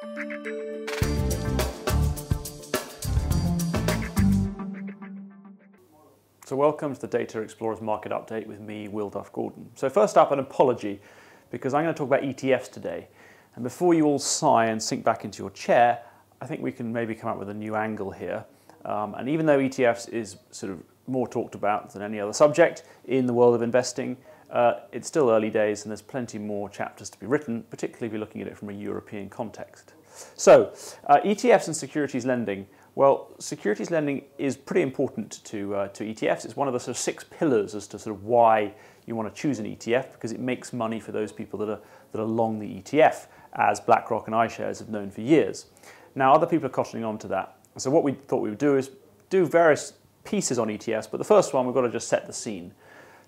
So welcome to the Data Explorers Market Update with me, Will Duff-Gordon. So first up, an apology, because I'm going to talk about ETFs today. And before you all sigh and sink back into your chair, I think we can maybe come up with a new angle here. And even though ETFs is sort of more talked about than any other subject in the world of investing, it's still early days and there's plenty more chapters to be written, particularly if you're looking at it from a European context. So, ETFs and securities lending. Well, securities lending is pretty important to ETFs. It's one of the sort of 6 pillars as to sort of why you want to choose an ETF, because it makes money for those people that are long the ETF, as BlackRock and iShares have known for years. Now, other people are cottoning on to that. So what we thought we would do is do various pieces on ETFs, but the first one, we've got to just set the scene.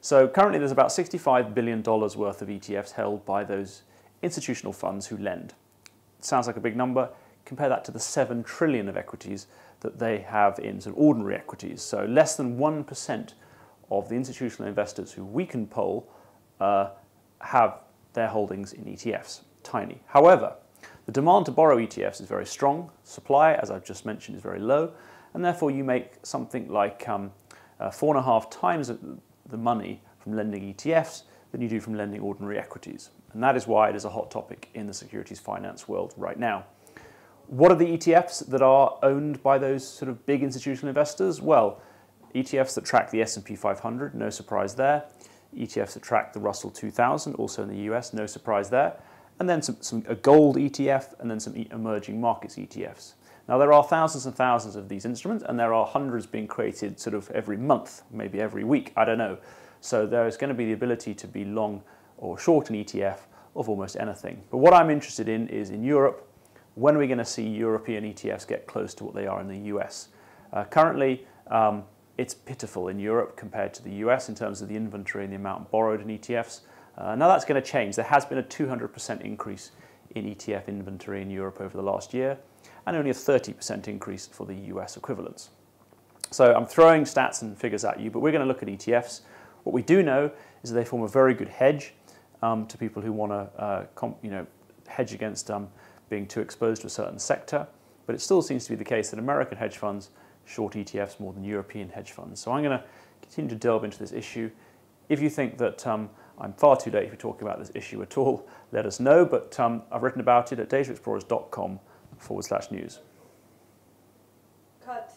So currently there's about $65 billion worth of ETFs held by those institutional funds who lend. It sounds like a big number. Compare that to the 7 trillion of equities that they have in sort of ordinary equities. So less than 1% of the institutional investors who we can poll have their holdings in ETFs. Tiny. However, the demand to borrow ETFs is very strong. Supply, as I've just mentioned, is very low, and therefore you make something like 4.5 times the money from lending ETFs than you do from lending ordinary equities. And that is why it is a hot topic in the securities finance world right now. What are the ETFs that are owned by those sort of big institutional investors? Well, ETFs that track the S&P 500, no surprise there. ETFs that track the Russell 2000, also in the US, no surprise there. And then a gold ETF, and then some emerging markets ETFs. Now, there are thousands and thousands of these instruments, and there are hundreds being created sort of every month, maybe every week, I don't know. So there is going to be the ability to be long or short an ETF of almost anything. But what I'm interested in is in Europe, when are we going to see European ETFs get close to what they are in the US? Currently, it's pitiful in Europe compared to the US in terms of the inventory and the amount borrowed in ETFs. Now that's going to change. There has been a 200% increase in ETF inventory in Europe over the last year, and only a 30% increase for the US equivalents. So I'm throwing stats and figures at you, but we're going to look at ETFs. What we do know is that they form a very good hedge to people who want to hedge against being too exposed to a certain sector, but it still seems to be the case that American hedge funds short ETFs more than European hedge funds. So I'm going to continue to delve into this issue. If you think that I'm far too late for talking about this issue at all, let us know, but I've written about it at dataexplorers.com/news. Cut.